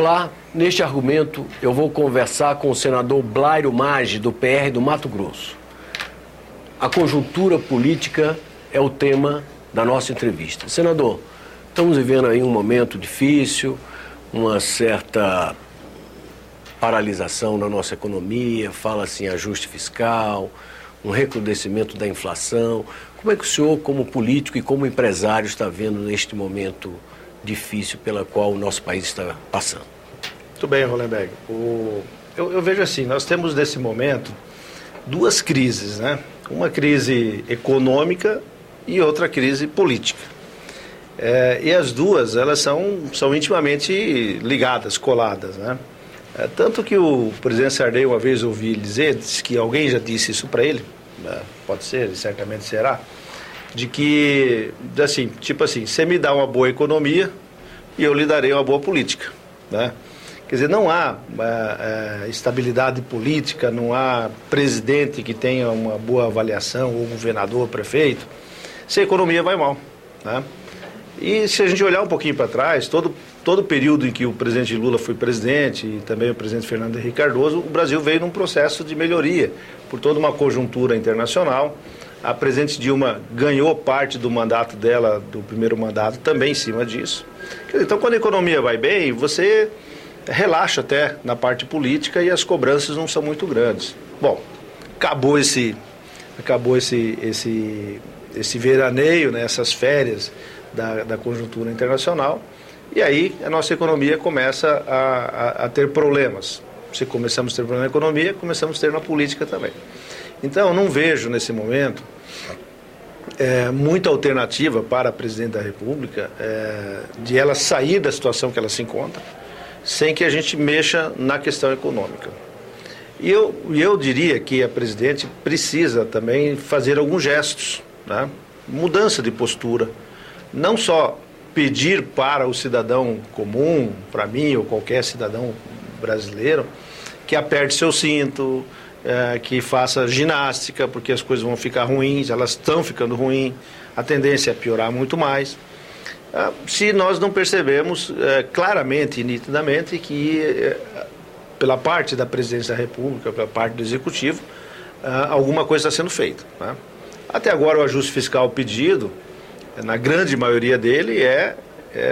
Olá, neste argumento eu vou conversar com o senador Blairo Maggi, do PR do Mato Grosso. A conjuntura política é o tema da nossa entrevista. Senador, estamos vivendo aí um momento difícil, uma certa paralisação na nossa economia, fala-se em ajuste fiscal, um recrudescimento da inflação. Como é que o senhor, como político e como empresário, está vendo neste momento difícil pela qual o nosso país está passando? Muito bem, Hollenberg. Eu vejo assim, nós temos nesse momento duas crises, né? Uma crise econômica e outra crise política. E as duas, elas são intimamente ligadas, coladas, né? Tanto que o presidente Sarney, uma vez ouvi dizer, disse que alguém já disse isso para ele, pode ser, certamente será, de que, assim, tipo assim, você me dá uma boa economia e eu lhe darei uma boa política, né? Quer dizer, não há estabilidade política, não há presidente que tenha uma boa avaliação, ou governador, prefeito, se a economia vai mal, né? E se a gente olhar um pouquinho para trás, todo o período em que o presidente Lula foi presidente e também o presidente Fernando Henrique Cardoso, o Brasil veio num processo de melhoria por toda uma conjuntura internacional. A presidente Dilma ganhou parte do mandato dela, do primeiro mandato, também em cima disso. Então, quando a economia vai bem, você relaxa até na parte política e as cobranças não são muito grandes. Bom, acabou esse veraneio, né, essas férias da conjuntura internacional, e aí a nossa economia começa a ter problemas. Se começamos a ter problema na economia, começamos a ter na política também. Então, eu não vejo nesse momento muita alternativa para a presidente da República de ela sair da situação que ela se encontra, sem que a gente mexa na questão econômica. E eu diria que a presidente precisa também fazer alguns gestos, né? Mudança de postura, não só pedir para o cidadão comum, para mim ou qualquer cidadão brasileiro, que aperte seu cinto, que faça ginástica, porque as coisas vão ficar ruins, elas estão ficando ruins, a tendência é piorar muito mais. Se nós não percebemos claramente e nitidamente que, pela parte da presidência da República, pela parte do Executivo, alguma coisa está sendo feita, né? Até agora o ajuste fiscal pedido, na grande maioria dele,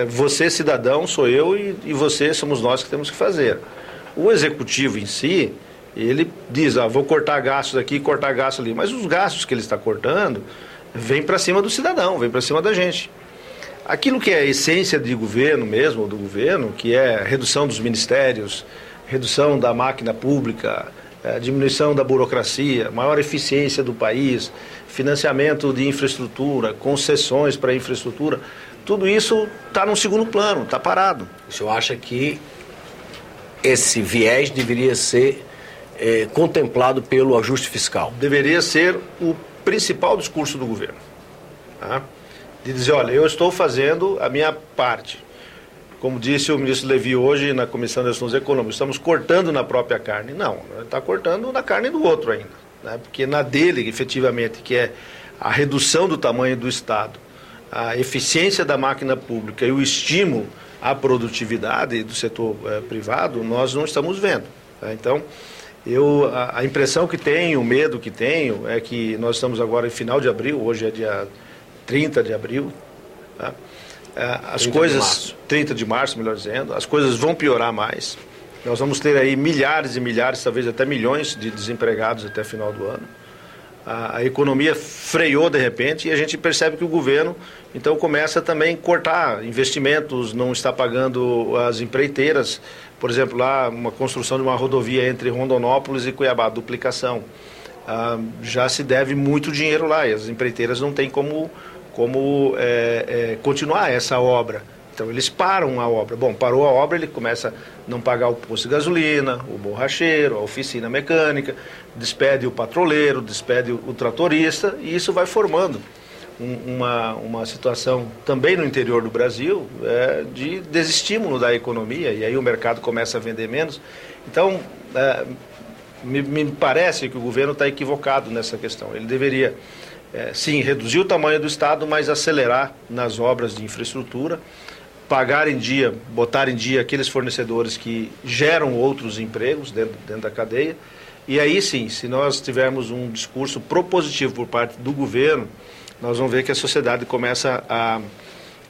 você cidadão, sou eu e você somos nós que temos que fazer. O Executivo em si, ele diz, vou cortar gastos aqui, cortar gastos ali, mas os gastos que ele está cortando vêm para cima do cidadão, vêm para cima da gente. Aquilo que é a essência de governo mesmo, do governo, que é redução dos ministérios, redução da máquina pública, diminuição da burocracia, maior eficiência do país, financiamento de infraestrutura, concessões para infraestrutura, tudo isso está no segundo plano, está parado. O senhor acha que esse viés deveria ser contemplado pelo ajuste fiscal? Deveria ser o principal discurso do governo, tá? De dizer, olha, eu estou fazendo a minha parte. Como disse o ministro Levi hoje na Comissão de Assuntos Econômicos, estamos cortando na própria carne. Não, está cortando na carne do outro ainda, né? Porque na dele, efetivamente, que é a redução do tamanho do Estado, a eficiência da máquina pública e o estímulo à produtividade do setor privado, nós não estamos vendo, tá? Então, a impressão que tenho, o medo que tenho, é que nós estamos agora em final de abril, hoje é dia 30 de abril, tá? As coisas, 30 de março, melhor dizendo, as coisas vão piorar mais. Nós vamos ter aí milhares e milhares, talvez até milhões de desempregados até final do ano. A economia freou de repente e a gente percebe que o governo, então, começa também a cortar investimentos, não está pagando as empreiteiras. Por exemplo, lá, uma construção de uma rodovia entre Rondonópolis e Cuiabá, duplicação. Já se deve muito dinheiro lá e as empreiteiras não têm como continuar essa obra. Então, eles param a obra. Bom, parou a obra, ele começa a não pagar o posto de gasolina, o borracheiro, a oficina mecânica, despede o patroleiro, despede o tratorista, e isso vai formando uma situação também no interior do Brasil de desestímulo da economia, e aí o mercado começa a vender menos. Então, me parece que o governo está equivocado nessa questão. Ele deveria, sim, reduzir o tamanho do Estado, mas acelerar nas obras de infraestrutura, pagar em dia, botar em dia aqueles fornecedores que geram outros empregos dentro da cadeia. E aí sim, se nós tivermos um discurso propositivo por parte do governo, nós vamos ver que a sociedade começa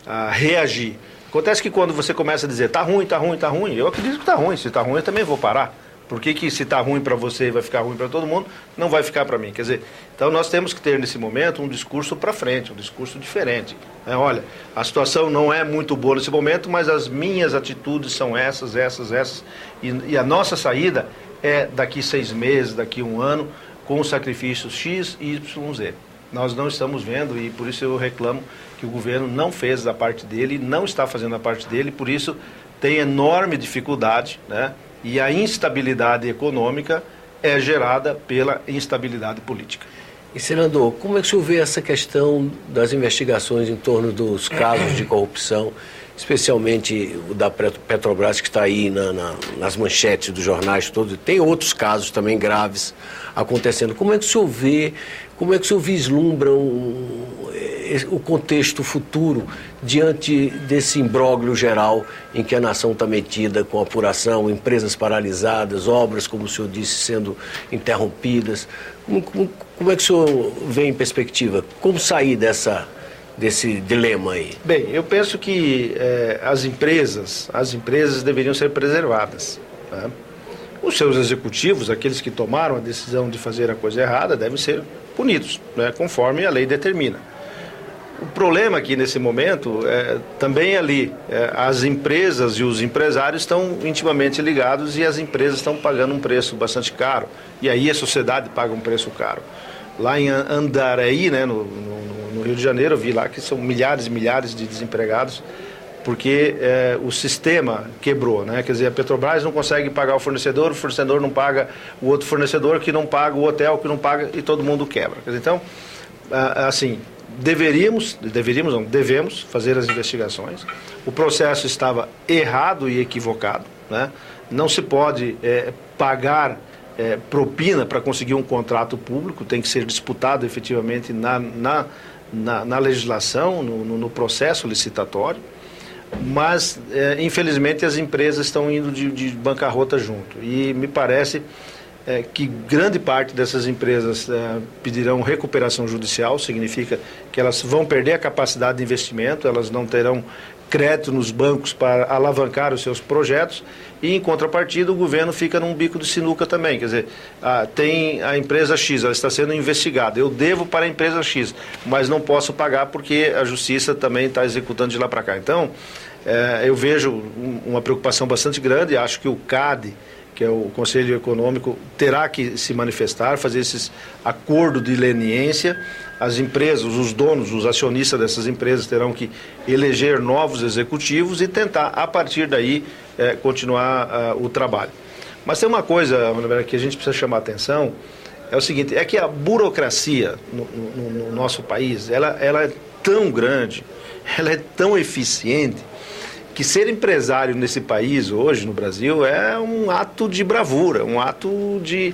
a reagir. Acontece que quando você começa a dizer, está ruim, está ruim, está ruim, eu acredito que está ruim, se está ruim eu também vou parar. Por que se está ruim para você vai ficar ruim para todo mundo, não vai ficar para mim? Quer dizer, então nós temos que ter nesse momento um discurso para frente, um discurso diferente. Olha, a situação não é muito boa nesse momento, mas as minhas atitudes são essas. E a nossa saída é daqui 6 meses, daqui 1 ano, com sacrifícios X, Y, Z. Nós não estamos vendo e por isso eu reclamo que o governo não fez a parte dele, não está fazendo a parte dele, por isso tem enorme dificuldade, né? E a instabilidade econômica é gerada pela instabilidade política. E, senador, como é que o senhor vê essa questão das investigações em torno dos casos de corrupção, especialmente o da Petrobras, que está aí nas manchetes dos jornais todos, tem outros casos também graves acontecendo. Como é que o senhor vê, como é que o senhor vislumbra o contexto futuro diante desse imbróglio geral em que a nação está metida com apuração, empresas paralisadas, obras, como o senhor disse, sendo interrompidas? Como é que o senhor vê em perspectiva? Como sair desse dilema aí? Bem, eu penso que as empresas deveriam ser preservadas, né? Os seus executivos, aqueles que tomaram a decisão de fazer a coisa errada, devem ser punidos, né, conforme a lei determina. O problema aqui nesse momento também ali, as empresas e os empresários estão intimamente ligados e as empresas estão pagando um preço bastante caro. E aí a sociedade paga um preço caro. Lá em Andaraí, né, no Rio de Janeiro, eu vi lá que são milhares e milhares de desempregados, porque o sistema quebrou, né? Quer dizer, a Petrobras não consegue pagar o fornecedor não paga o outro fornecedor, que não paga o hotel, que não paga, e todo mundo quebra. Quer dizer, então, assim, devemos fazer as investigações. O processo estava errado e equivocado, né? Não se pode pagar propina para conseguir um contrato público, tem que ser disputado efetivamente na legislação, no processo licitatório. Mas, infelizmente, as empresas estão indo de bancarrota junto. E me parece que grande parte dessas empresas pedirão recuperação judicial, significa que elas vão perder a capacidade de investimento, elas não terão crédito nos bancos para alavancar os seus projetos, e em contrapartida o governo fica num bico de sinuca também. Quer dizer, tem a empresa X, ela está sendo investigada, eu devo para a empresa X, mas não posso pagar porque a justiça também está executando de lá para cá. Então, eu vejo uma preocupação bastante grande, acho que o CAD, que é o Conselho Econômico, terá que se manifestar, fazer esses acordos de leniência. As empresas, os donos, os acionistas dessas empresas terão que eleger novos executivos e tentar, a partir daí, continuar o trabalho. Mas tem uma coisa, que a gente precisa chamar a atenção, é o seguinte, é que a burocracia no nosso país, ela é tão grande, ela é tão eficiente, que ser empresário nesse país hoje, no Brasil, é um ato de bravura, um ato de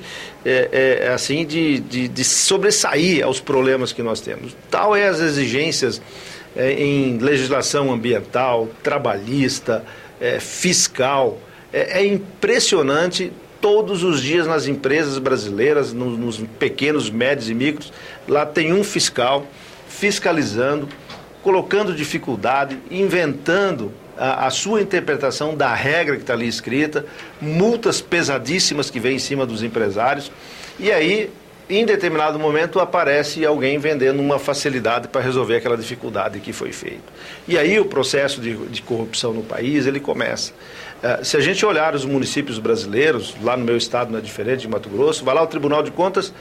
sobressair aos problemas que nós temos. Tal é as exigências em legislação ambiental, trabalhista, fiscal. É impressionante todos os dias nas empresas brasileiras, nos pequenos, médios e micros, lá tem um fiscal fiscalizando, colocando dificuldade, inventando a sua interpretação da regra que está ali escrita, multas pesadíssimas que vêm em cima dos empresários, e aí, em determinado momento, aparece alguém vendendo uma facilidade para resolver aquela dificuldade que foi feita. E aí o processo de corrupção no país, ele começa. Se a gente olhar os municípios brasileiros, lá no meu estado não é diferente, de Mato Grosso, vai lá o Tribunal de Contas,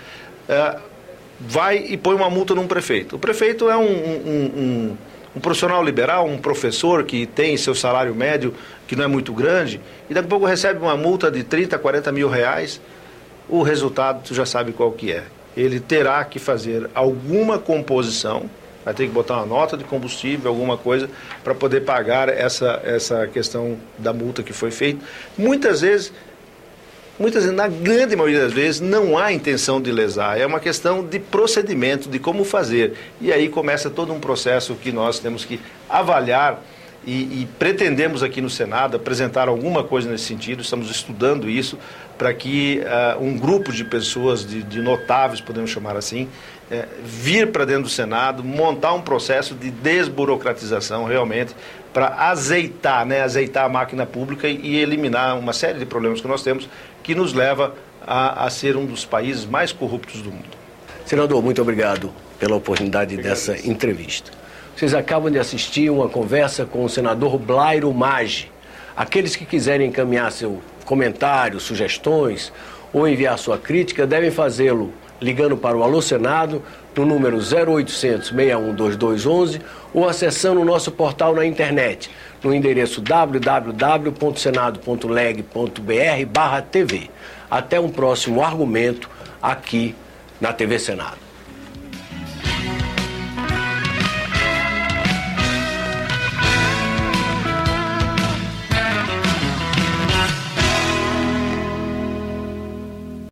vai e põe uma multa num prefeito. O prefeito é um profissional liberal, um professor que tem seu salário médio, que não é muito grande, e daqui a pouco recebe uma multa de 30, 40 mil reais, o resultado tu já sabe qual que é. Ele terá que fazer alguma composição, vai ter que botar uma nota de combustível, alguma coisa, para poder pagar essa questão da multa que foi feita. Muitas vezes, na grande maioria das vezes, não há intenção de lesar, é uma questão de procedimento, de como fazer. E aí começa todo um processo que nós temos que avaliar e pretendemos aqui no Senado apresentar alguma coisa nesse sentido, estamos estudando isso, para que um grupo de pessoas, de notáveis, podemos chamar assim, vir para dentro do Senado, montar um processo de desburocratização realmente, para azeitar a máquina pública e eliminar uma série de problemas que nós temos, que nos leva a ser um dos países mais corruptos do mundo. Senador, muito obrigado pela oportunidade dessa entrevista. Vocês acabam de assistir uma conversa com o senador Blairo Maggi. Aqueles que quiserem encaminhar seu comentário, sugestões ou enviar sua crítica devem fazê-lo ligando para o Alô Senado no número 0800 61 2211 ou acessando o nosso portal na internet no endereço www.senado.leg.br/TV. Até um próximo argumento aqui na TV Senado.